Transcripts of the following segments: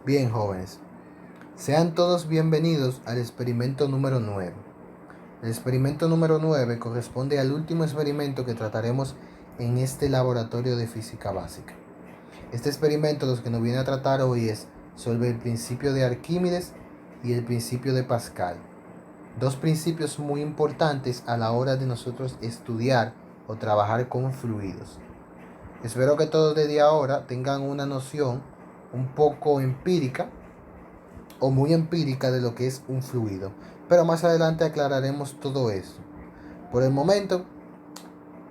Bien, jóvenes, sean todos bienvenidos al experimento número 9. El experimento número 9 corresponde al último experimento que trataremos en este laboratorio de física básica. Este experimento lo que nos viene a tratar hoy es sobre el principio de Arquímedes y el principio de Pascal. Dos principios muy importantes a la hora de nosotros estudiar o trabajar con fluidos. Espero que todos desde ahora tengan una noción un poco empírica o muy empírica de lo que es un fluido, pero más adelante aclararemos todo eso. Por el momento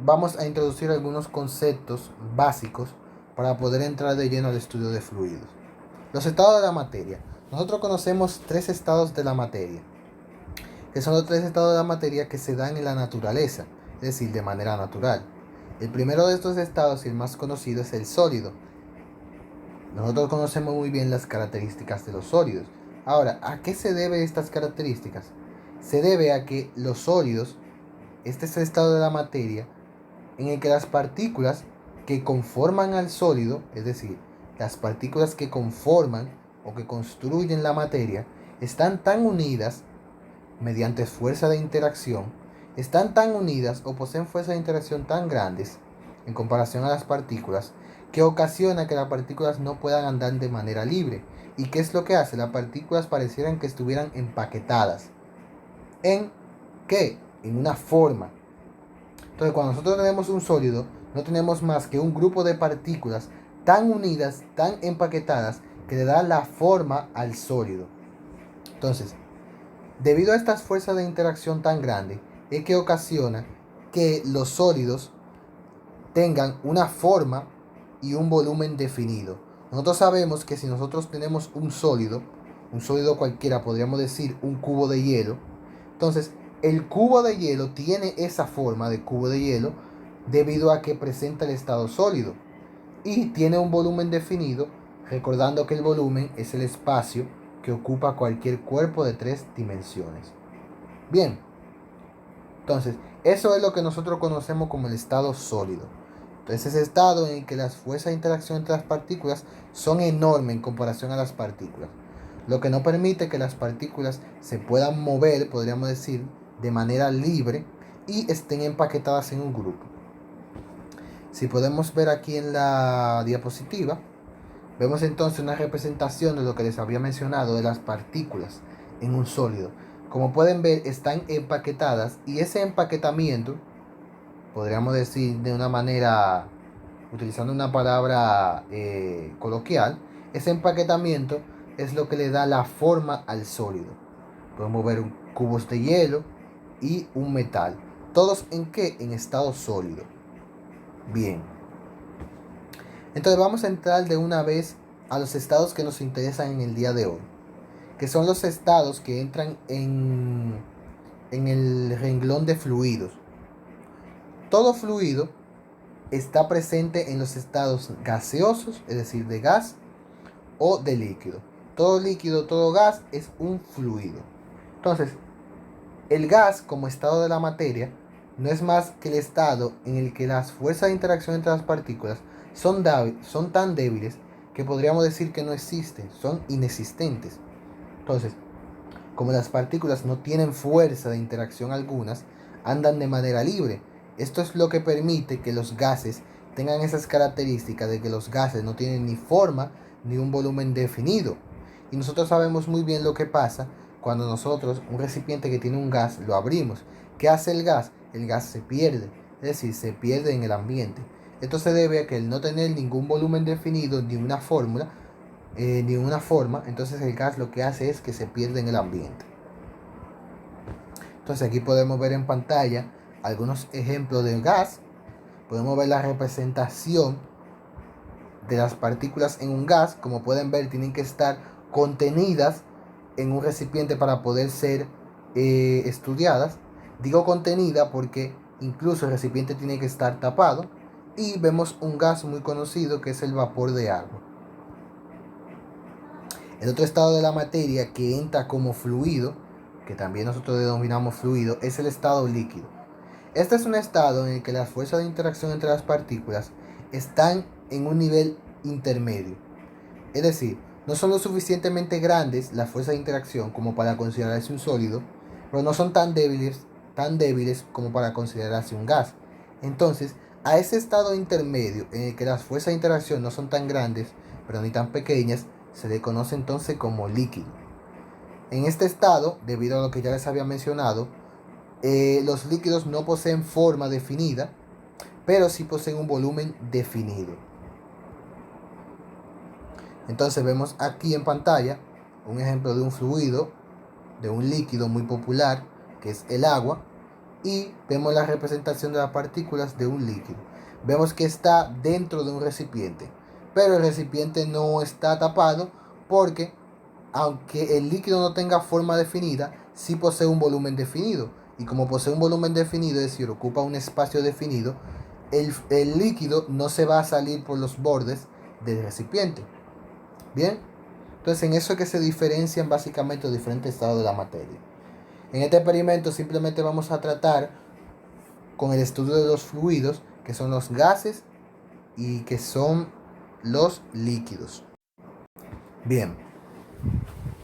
vamos a introducir algunos conceptos básicos para poder entrar de lleno al estudio de fluidos. Los estados de la materia. Nosotros conocemos tres estados de la materia, que son los tres estados de la materia que se dan en la naturaleza, es decir, de manera natural. El primero de estos estados y el más conocido es el sólido. Nosotros conocemos muy bien las características de los sólidos. Ahora, ¿a qué se debe estas características? Se debe a que los sólidos, este es el estado de la materia, en el que las partículas que conforman al sólido, es decir, las partículas que conforman o que construyen la materia, están tan unidas mediante fuerza de interacción, están tan unidas o poseen fuerza de interacción tan grandes en comparación a las partículas, que ocasiona que las partículas no puedan andar de manera libre. ¿Y qué es lo que hace? Las partículas parecieran que estuvieran empaquetadas. ¿En qué? En una forma. Entonces, cuando nosotros tenemos un sólido, no tenemos más que un grupo de partículas tan unidas, tan empaquetadas, que le da la forma al sólido. Entonces, debido a estas fuerzas de interacción tan grandes, es que ocasiona que los sólidos tengan una forma y un volumen definido. Nosotros sabemos que si nosotros tenemos un sólido cualquiera, podríamos decir un cubo de hielo, entonces el cubo de hielo tiene esa forma de cubo de hielo debido a que presenta el estado sólido y tiene un volumen definido, recordando que el volumen es el espacio que ocupa cualquier cuerpo de 3 dimensiones. Bien, entonces eso es lo que nosotros conocemos como el estado sólido. Entonces ese estado en el que las fuerzas de interacción entre las partículas son enormes en comparación a las partículas, lo que no permite que las partículas se puedan mover, podríamos decir, de manera libre y estén empaquetadas en un grupo. Si podemos ver aquí en la diapositiva, vemos entonces una representación de lo que les había mencionado de las partículas en un sólido. Como pueden ver, están empaquetadas y ese empaquetamiento, podríamos decir de una manera, utilizando una palabra coloquial, ese empaquetamiento es lo que le da la forma al sólido. Podemos ver cubos de hielo y un metal. ¿Todos en qué? En estado sólido. Bien. Entonces vamos a entrar de una vez a los estados que nos interesan en el día de hoy, que son los estados que entran en el renglón de fluidos. Todo fluido está presente en los estados gaseosos, es decir, de gas o de líquido. Todo líquido, todo gas es un fluido. Entonces, el gas como estado de la materia no es más que el estado en el que las fuerzas de interacción entre las partículas son tan débiles que podríamos decir que no existen, son inexistentes. Entonces, como las partículas no tienen fuerza de interacción algunas, andan de manera libre. Esto es lo que permite que los gases tengan esas características de que los gases no tienen ni forma ni un volumen definido. Y nosotros sabemos muy bien lo que pasa cuando nosotros, un recipiente que tiene un gas, lo abrimos. ¿Qué hace el gas? El gas se pierde, es decir, se pierde en el ambiente. Esto se debe a que el no tener ningún volumen definido ni una fórmula, ni una forma, entonces el gas lo que hace es que se pierde en el ambiente. Entonces aquí podemos ver en pantalla algunos ejemplos de gas. Podemos ver la representación de las partículas en un gas. Como pueden ver, tienen que estar contenidas en un recipiente para poder ser estudiadas. Digo contenida porque incluso el recipiente tiene que estar tapado. Y vemos un gas muy conocido que es el vapor de agua. El otro estado de la materia que entra como fluido, que también nosotros denominamos fluido, es el estado líquido. Este es un estado en el que las fuerzas de interacción entre las partículas están en un nivel intermedio. Es decir, No son lo suficientemente grandes las fuerzas de interacción como para considerarse un sólido, pero no son tan débiles como para considerarse un gas. Entonces, a ese estado intermedio en el que las fuerzas de interacción no son tan grandes, pero ni tan pequeñas, se le conoce entonces como líquido. En este estado, debido a lo que ya les había mencionado, los líquidos no poseen forma definida, pero sí poseen un volumen definido. Entonces vemos aquí en pantalla un ejemplo de un fluido, de un líquido muy popular, que es el agua, y vemos la representación de las partículas de un líquido. Vemos que está dentro de un recipiente, pero el recipiente no está tapado porque, aunque el líquido no tenga forma definida, sí posee un volumen definido. Y como posee un volumen definido, es decir, ocupa un espacio definido, el líquido no se va a salir por los bordes del recipiente. Bien, entonces en eso es que se diferencian básicamente los diferentes estados de la materia. En este experimento simplemente vamos a tratar con el estudio de los fluidos, que son los gases y que son los líquidos. Bien,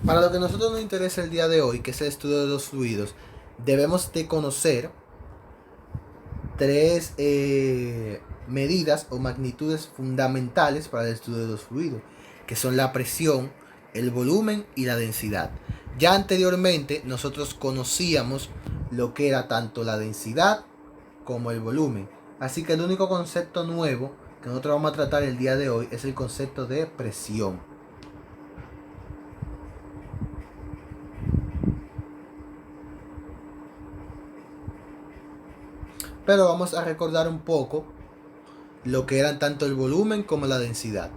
para lo que a nosotros nos interesa el día de hoy, que es el estudio de los fluidos, debemos de conocer tres medidas o magnitudes fundamentales para el estudio de los fluidos, que son la presión, el volumen y la densidad. Ya anteriormente nosotros conocíamos lo que era tanto la densidad como el volumen. Así que el único concepto nuevo que nosotros vamos a tratar el día de hoy es el concepto de presión. Pero vamos a recordar un poco lo que eran tanto el volumen como la densidad.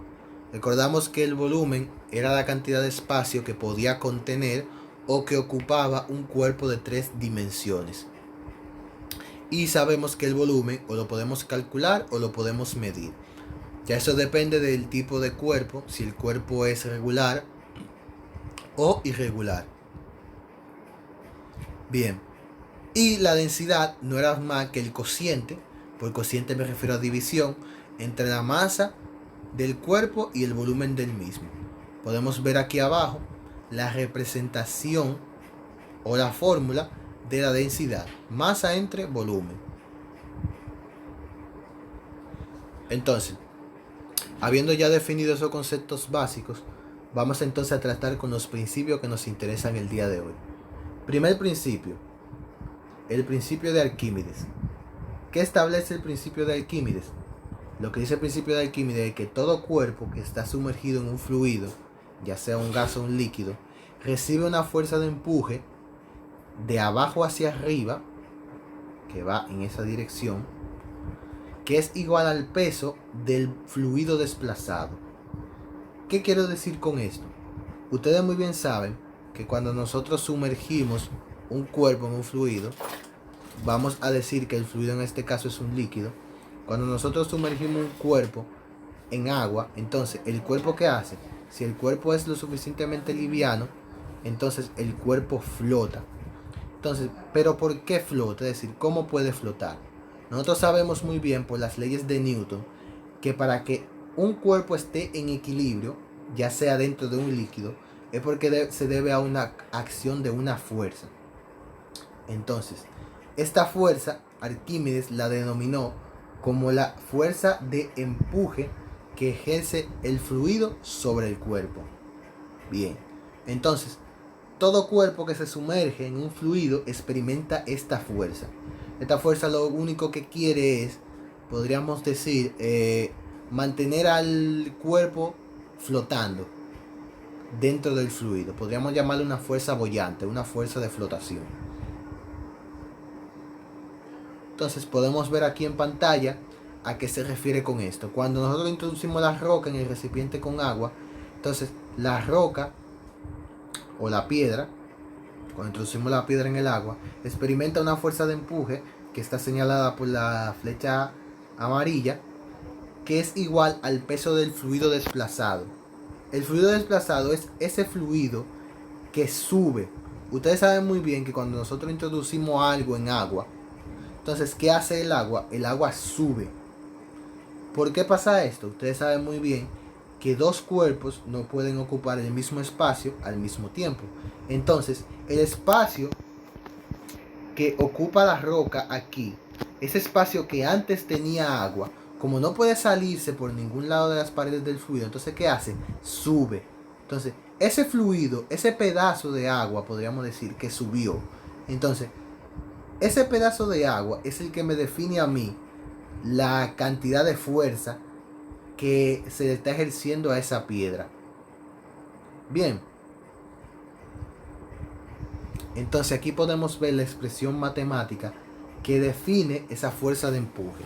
Recordamos que el volumen era la cantidad de espacio que podía contener o que ocupaba un cuerpo de 3 dimensiones. Y sabemos que el volumen o lo podemos calcular o lo podemos medir. Ya eso depende del tipo de cuerpo, si el cuerpo es regular o irregular. Bien, y la densidad no era más que el cociente, por cociente me refiero a división, entre la masa del cuerpo y el volumen del mismo. Podemos ver aquí abajo la representación o la fórmula de la densidad, masa entre volumen. Entonces, habiendo ya definido esos conceptos básicos, vamos entonces a tratar con los principios que nos interesan el día de hoy. Primer principio, el principio de Arquímedes. ¿Qué establece el principio de Arquímedes? Lo que dice el principio de Arquímedes es que todo cuerpo que está sumergido en un fluido, ya sea un gas o un líquido, recibe una fuerza de empuje de abajo hacia arriba, que va en esa dirección, que es igual al peso del fluido desplazado. ¿Qué quiero decir con esto? Ustedes muy bien saben que cuando nosotros sumergimos un cuerpo en un fluido, vamos a decir que el fluido en este caso es un líquido. Cuando nosotros sumergimos un cuerpo en agua, entonces el cuerpo, ¿qué hace? Si el cuerpo es lo suficientemente liviano, entonces el cuerpo flota. Entonces, ¿pero por qué flota? Es decir, ¿cómo puede flotar? Nosotros sabemos muy bien por las leyes de Newton que para que un cuerpo esté en equilibrio, ya sea dentro de un líquido, es porque se debe a una acción de una fuerza. Entonces, esta fuerza Arquímedes la denominó como la fuerza de empuje que ejerce el fluido sobre el cuerpo. Bien, entonces, todo cuerpo que se sumerge en un fluido experimenta esta fuerza. Esta fuerza lo único que quiere es, podríamos decir, mantener al cuerpo flotando dentro del fluido. Podríamos llamarle una fuerza boyante, una fuerza de flotación. Entonces podemos ver aquí en pantalla a qué se refiere con esto. Cuando nosotros introducimos la roca en el recipiente con agua, entonces la roca o la piedra, cuando introducimos la piedra en el agua, experimenta una fuerza de empuje que está señalada por la flecha amarilla, que es igual al peso del fluido desplazado. El fluido desplazado es ese fluido que sube. Ustedes saben muy bien que cuando nosotros introducimos algo en agua, entonces, ¿qué hace el agua? El agua sube. ¿Por qué pasa esto? Ustedes saben muy bien que dos cuerpos no pueden ocupar el mismo espacio al mismo tiempo. Entonces, el espacio que ocupa la roca aquí, ese espacio que antes tenía agua, como no puede salirse por ningún lado de las paredes del fluido, entonces ¿qué hace? Sube. Entonces, ese fluido, ese pedazo de agua, podríamos decir que subió. Entonces, ese pedazo de agua es el que me define a mí la cantidad de fuerza que se le está ejerciendo a esa piedra. Bien. Entonces aquí podemos ver la expresión matemática que define esa fuerza de empuje.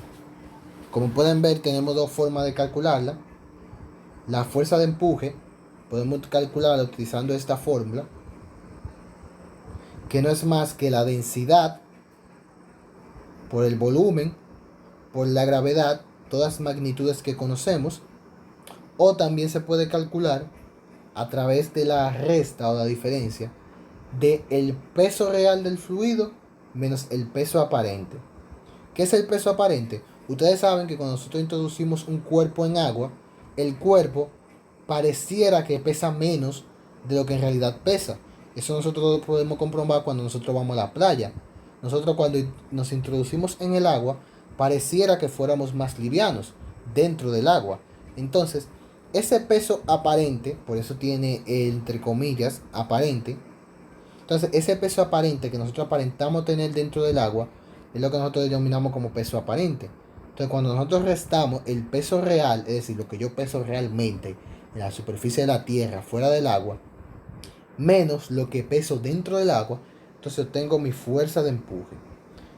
Como pueden ver, tenemos dos formas de calcularla. La fuerza de empuje podemos calcularla utilizando esta fórmula, que no es más que la densidad por el volumen, por la gravedad, todas magnitudes que conocemos. O también se puede calcular a través de la resta o la diferencia de el peso real del fluido menos el peso aparente. ¿Qué es el peso aparente? Ustedes saben que cuando nosotros introducimos un cuerpo en agua, el cuerpo pareciera que pesa menos de lo que en realidad pesa. Eso nosotros lo podemos comprobar cuando nosotros vamos a la playa. Nosotros cuando nos introducimos en el agua, pareciera que fuéramos más livianos dentro del agua. Entonces, ese peso aparente, por eso tiene entre comillas aparente, entonces ese peso aparente que nosotros aparentamos tener dentro del agua es lo que nosotros denominamos como peso aparente. Entonces cuando nosotros restamos el peso real, es decir, lo que yo peso realmente en la superficie de la tierra, fuera del agua, menos lo que peso dentro del agua, entonces obtengo mi fuerza de empuje.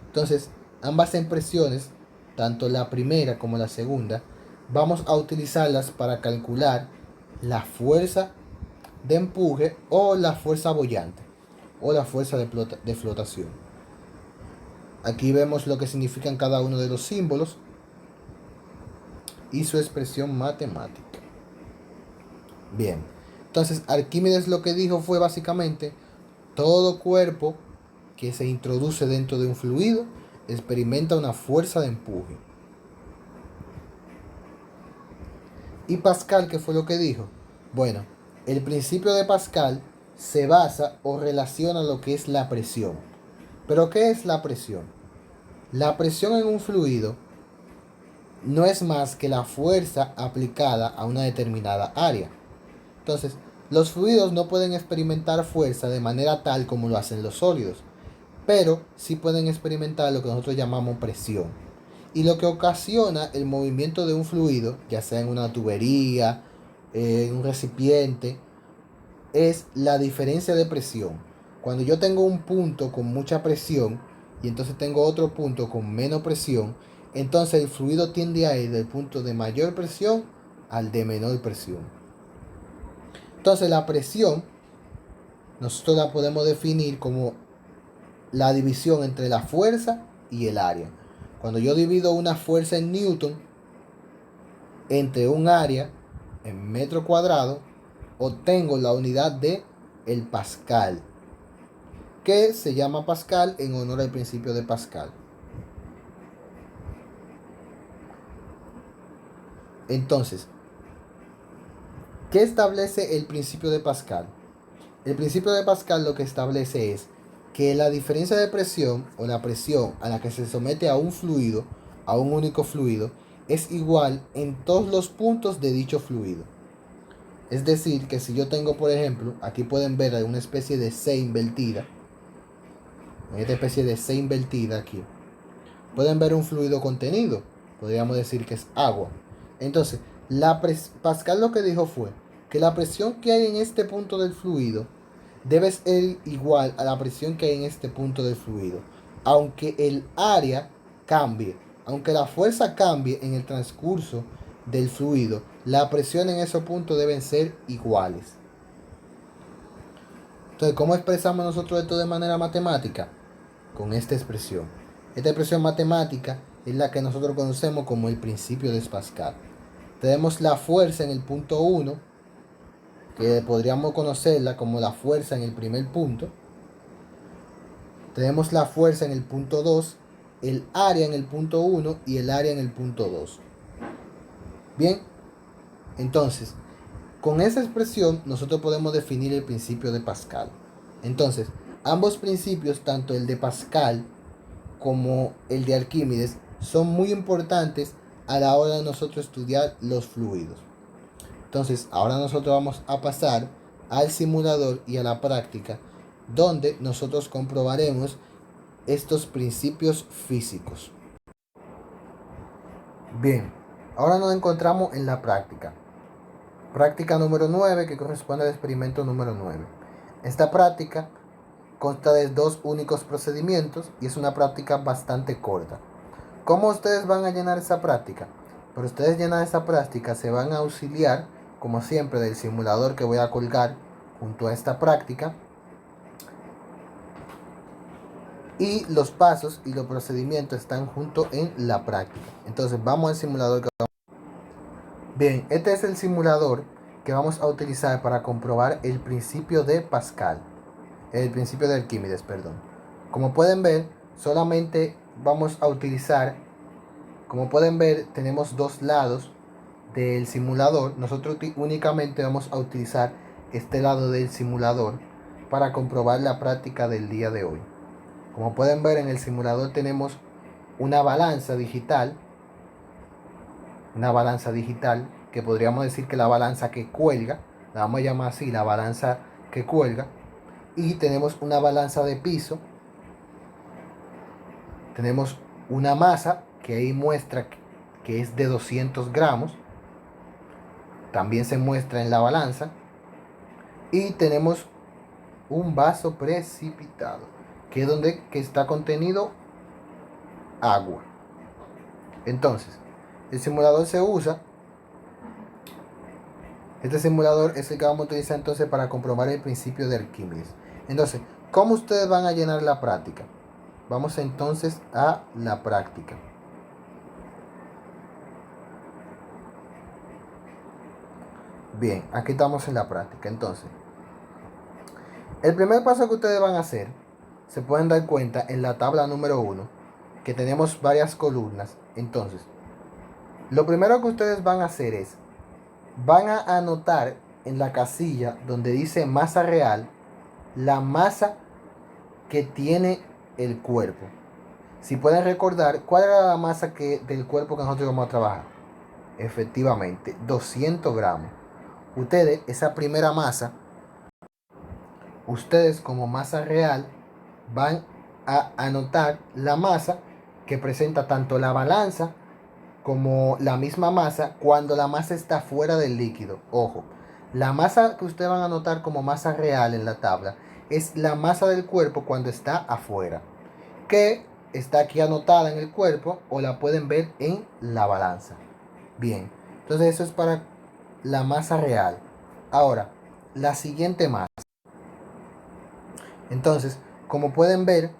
Entonces ambas expresiones, tanto la primera como la segunda, vamos a utilizarlas para calcular la fuerza de empuje o la fuerza boyante o la fuerza de flotación. Aquí vemos lo que significan cada uno de los símbolos y su expresión matemática. Bien, entonces Arquímedes lo que dijo fue básicamente: todo cuerpo que se introduce dentro de un fluido experimenta una fuerza de empuje. ¿Y Pascal qué fue lo que dijo? Bueno, el principio de Pascal se basa o relaciona lo que es la presión. ¿Pero qué es la presión? La presión en un fluido no es más que la fuerza aplicada a una determinada área. Entonces, los fluidos no pueden experimentar fuerza de manera tal como lo hacen los sólidos, pero sí pueden experimentar lo que nosotros llamamos presión. Y lo que ocasiona el movimiento de un fluido, ya sea en una tubería, en un recipiente, es la diferencia de presión. Cuando yo tengo un punto con mucha presión y entonces tengo otro punto con menos presión, entonces el fluido tiende a ir del punto de mayor presión al de menor presión. Entonces la presión nosotros la podemos definir como la división entre la fuerza y el área. Cuando yo divido una fuerza en Newton entre un área en metro cuadrado, obtengo la unidad de el Pascal, que se llama Pascal en honor al principio de Pascal. Entonces, ¿qué establece el principio de Pascal? El principio de Pascal lo que establece es que la diferencia de presión o la presión a la que se somete a un fluido, a un único fluido, es igual en todos los puntos de dicho fluido. Es decir, que si yo tengo, por ejemplo, aquí pueden ver una especie de C invertida, esta especie de C invertida aquí, pueden ver un fluido contenido, podríamos decir que es agua. Entonces, Pascal lo que dijo fue que la presión que hay en este punto del fluido debe ser igual a la presión que hay en este punto del fluido, aunque el área cambie, aunque la fuerza cambie en el transcurso del fluido, la presión en esos puntos deben ser iguales. Entonces, ¿cómo expresamos nosotros esto de manera matemática? Con esta expresión. Esta expresión matemática es la que nosotros conocemos como el principio de Pascal. Tenemos la fuerza en el punto 1, que podríamos conocerla como la fuerza en el primer punto. Tenemos la fuerza en el punto 2, el área en el punto 1 y el área en el punto 2. Bien, entonces, Con esa expresión nosotros podemos definir el principio de Pascal. Entonces, ambos principios, tanto el de Pascal como el de Arquímedes, son muy importantes a la hora de nosotros estudiar los fluidos. Entonces, ahora nosotros vamos a pasar al simulador y a la práctica, donde nosotros comprobaremos estos principios físicos. Bien, ahora nos encontramos en la práctica. Práctica número 9, que corresponde al experimento número 9. Esta práctica consta de dos únicos procedimientos y es una práctica bastante corta. ¿Cómo ustedes van a llenar esa práctica? Para ustedes llenar esa práctica se van a auxiliar, como siempre, del simulador que voy a colgar junto a esta práctica. Y los pasos y los procedimientos están junto en la práctica. Entonces vamos al simulador. Bien, este es el simulador que vamos a utilizar para comprobar el principio de Pascal. El principio de Arquímedes, perdón. Como pueden ver, solamente vamos a utilizar, como pueden ver, tenemos dos lados del simulador. Nosotros únicamente vamos a utilizar este lado del simulador para comprobar la práctica del día de hoy. Como pueden ver, en el simulador tenemos una balanza digital. Una balanza digital, que podríamos decir que la balanza que cuelga, la vamos a llamar así, la balanza que cuelga. Y tenemos una balanza de piso. Tenemos una masa que ahí muestra que es de 200 gramos. También se muestra en la balanza. Y tenemos un vaso precipitado, que es donde está contenido agua. Entonces, el simulador se usa. Este simulador es el que vamos a utilizar entonces para comprobar el principio de Arquímedes. Entonces, ¿cómo ustedes van a llenar la práctica? Vamos entonces a la práctica. Bien, aquí estamos en la práctica. Entonces, el primer paso que ustedes van a hacer, se pueden dar cuenta en la tabla número 1, que tenemos varias columnas. Entonces, lo primero que ustedes van a hacer es, van a anotar en la casilla donde dice masa real, la masa que tiene el cuerpo. Si pueden recordar, ¿cuál era la masa del cuerpo que nosotros vamos a trabajar? Efectivamente, 200 gramos. Ustedes, esa primera masa, ustedes como masa real, van a anotar la masa que presenta tanto la balanza como la misma masa cuando la masa está fuera del líquido. Ojo, la masa que ustedes van a anotar como masa real en la tabla es la masa del cuerpo cuando está afuera, que está aquí anotada en el cuerpo o la pueden ver en la balanza. Bien, entonces eso es para la masa real. Ahora, la siguiente masa. Entonces, como pueden ver,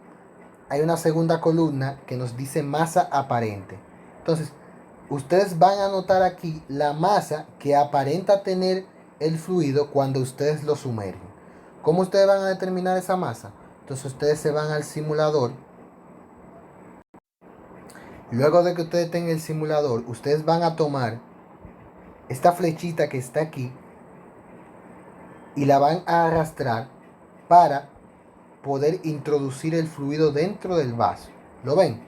hay una segunda columna que nos dice masa aparente. Entonces, ustedes van a anotar aquí la masa que aparenta tener el fluido cuando ustedes lo sumergen. ¿Cómo ustedes van a determinar esa masa? Entonces ustedes se van al simulador. Luego de que ustedes tengan el simulador, ustedes van a tomar esta flechita que está aquí y la van a arrastrar para poder introducir el fluido dentro del vaso. ¿Lo ven?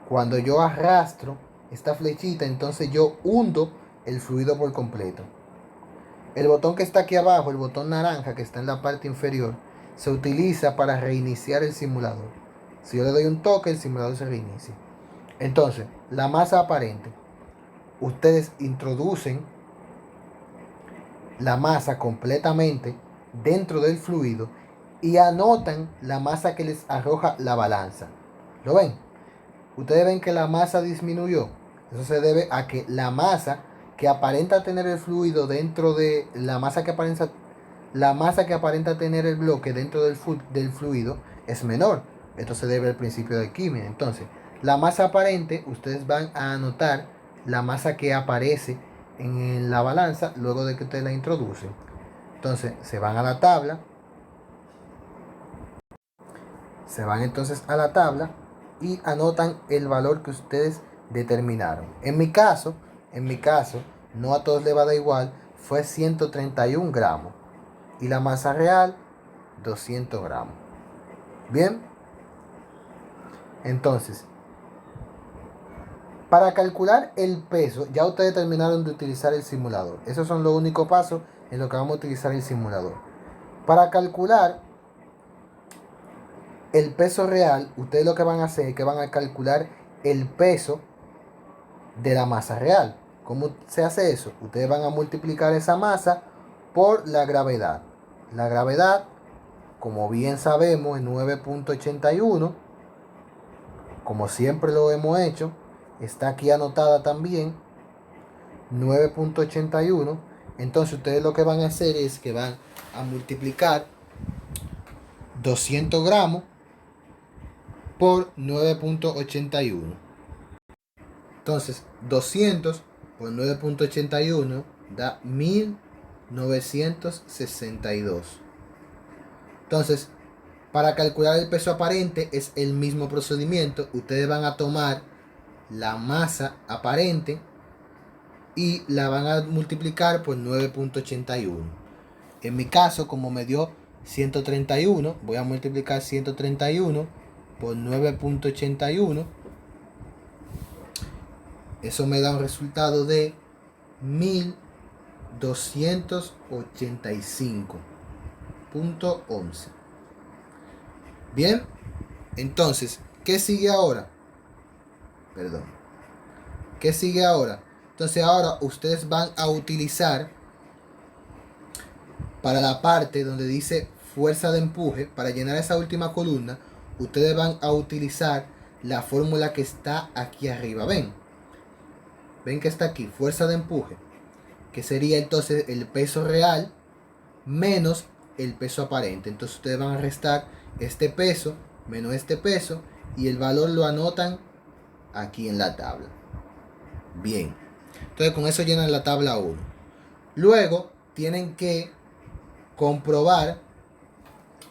Cuando yo arrastro esta flechita, entonces yo hundo el fluido por completo. El botón que está aquí abajo, el botón naranja que está en la parte inferior, se utiliza para reiniciar el simulador. Si yo le doy un toque, el simulador se reinicia. Entonces, la masa aparente. Ustedes introducen la masa completamente dentro del fluido y anotan la masa que les arroja la balanza. ¿Lo ven? Ustedes ven que la masa disminuyó. Eso se debe a que la masa que aparenta tener el fluido dentro de la masa que aparenta tener el bloque dentro del fluido es menor. Esto se debe al principio de Arquímedes. Entonces, la masa aparente, ustedes van a anotar la masa que aparece en la balanza luego de que ustedes la introducen. Entonces, se van a la tabla. Se van entonces a la tabla y anotan el valor que ustedes determinaron. En mi caso, no a todos les va a dar igual, fue 131 gramos y la masa real 200 gramos. Bien, entonces, para calcular el peso, ya ustedes terminaron de utilizar el simulador. Esos son los únicos pasos en los que vamos a utilizar el simulador. Para calcular el peso real, ustedes lo que van a hacer es que van a calcular el peso de la masa real. ¿Cómo se hace eso? Ustedes van a multiplicar esa masa por la gravedad. La gravedad, como bien sabemos, es 9.81. Como siempre lo hemos hecho, está aquí anotada también, 9.81. Entonces ustedes lo que van a hacer es que van a multiplicar 200 gramos por 9.81. Entonces 200 por 9.81 da 1962. Entonces, para calcular el peso aparente es el mismo procedimiento. Ustedes van a tomar la masa aparente y la van a multiplicar por 9.81. En mi caso, como me dio 131, voy a multiplicar 131 por 9.81. Eso me da un resultado de 1285.11. Bien, entonces, ¿qué sigue ahora? ¿Qué sigue ahora? Entonces ahora ustedes van a utilizar para la parte donde dice fuerza de empuje, para llenar esa última columna, ustedes van a utilizar la fórmula que está aquí arriba. Ven que está aquí, fuerza de empuje, que sería entonces el peso real menos el peso aparente. Entonces ustedes van a restar este peso menos este peso y el valor lo anotan aquí en la tabla. Bien, entonces con eso llenan la tabla 1. Luego tienen que comprobar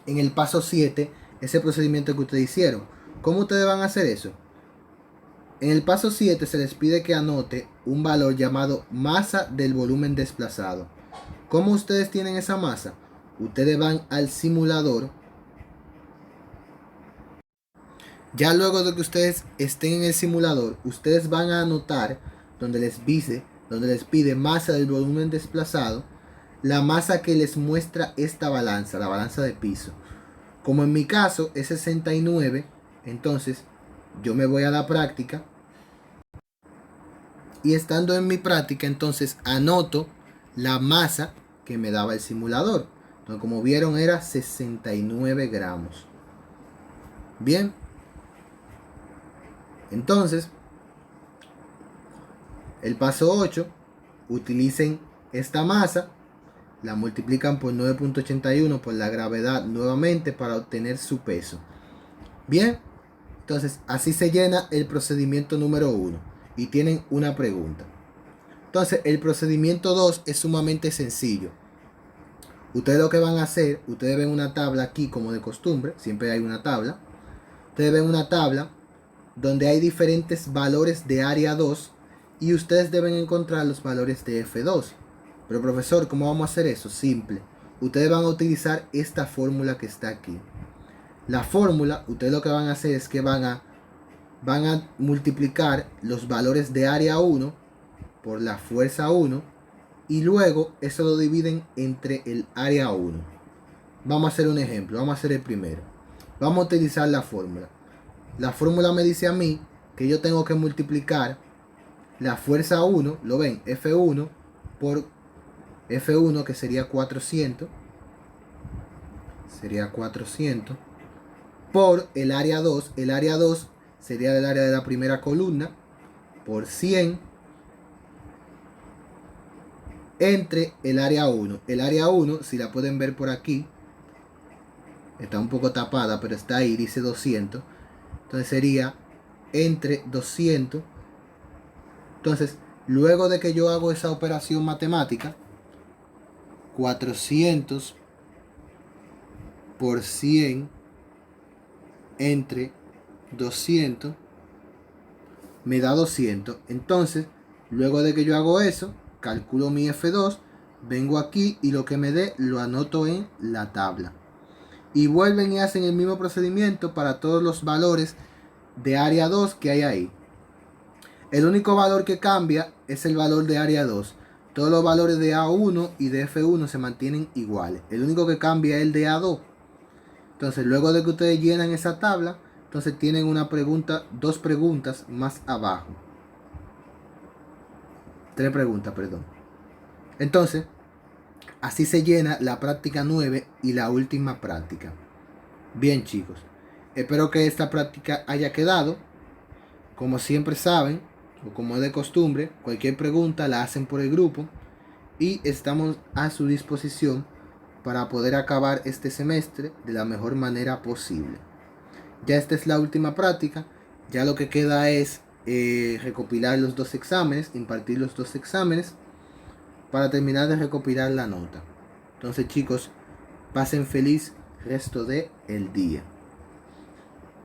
en el paso 7 ese procedimiento que ustedes hicieron. ¿Cómo ustedes van a hacer eso? En el paso 7 se les pide que anote un valor llamado masa del volumen desplazado. ¿Cómo ustedes tienen esa masa? Ustedes van al simulador. Ya luego de que ustedes estén en el simulador, ustedes van a anotar donde les pide masa del volumen desplazado, la masa que les muestra esta balanza, la balanza de piso. Como en mi caso es 69, entonces yo me voy a la práctica y estando en mi práctica, entonces anoto la masa que me daba el simulador. Entonces, como vieron, era 69 gramos. Bien. Entonces, el paso 8, utilicen esta masa, la multiplican por 9.81 por la gravedad nuevamente para obtener su peso. Bien, entonces así se llena el procedimiento número 1 y tienen una pregunta. Entonces el procedimiento 2 es sumamente sencillo. Ustedes lo que van a hacer, ustedes ven una tabla aquí como de costumbre, siempre hay una tabla. Ustedes ven una tabla donde hay diferentes valores de área 2 y ustedes deben encontrar los valores de F2. Pero profesor, ¿cómo vamos a hacer eso? Simple. Ustedes van a utilizar esta fórmula que está aquí. La fórmula, ustedes lo que van a hacer es que van a multiplicar los valores de área 1 por la fuerza 1 y luego eso lo dividen entre el área 1. Vamos a hacer un ejemplo, vamos a hacer el primero. Vamos a utilizar la fórmula. La fórmula me dice a mí que yo tengo que multiplicar la fuerza 1, lo ven, F1 por F1 que sería 400, por el área 2, el área 2 sería el área de la primera columna, por 100 entre el área 1. El área 1, si la pueden ver por aquí, está un poco tapada, pero está ahí, dice 200. Entonces sería entre 200. Entonces, luego de que yo hago esa operación matemática, 400 por 100 entre 200 me da 200. Entonces, luego de que yo hago eso, calculo mi F2, vengo aquí y lo que me dé lo anoto en la tabla. Y vuelven y hacen el mismo procedimiento para todos los valores de área 2 que hay ahí. El único valor que cambia es el valor de área 2. Todos los valores de A1 y de F1 se mantienen iguales. El único que cambia es el de A2. Entonces, luego de que ustedes llenan esa tabla, entonces tienen una pregunta, dos preguntas más abajo. Tres preguntas, perdón. Entonces, así se llena la práctica 9 y la última práctica. Bien, chicos, espero que esta práctica haya quedado. Como siempre saben, o como es de costumbre, cualquier pregunta la hacen por el grupo y estamos a su disposición para poder acabar este semestre de la mejor manera posible. Ya esta es la última práctica, ya lo que queda es recopilar los dos exámenes, impartir los dos exámenes para terminar de recopilar la nota. Entonces, chicos, pasen feliz resto de el día.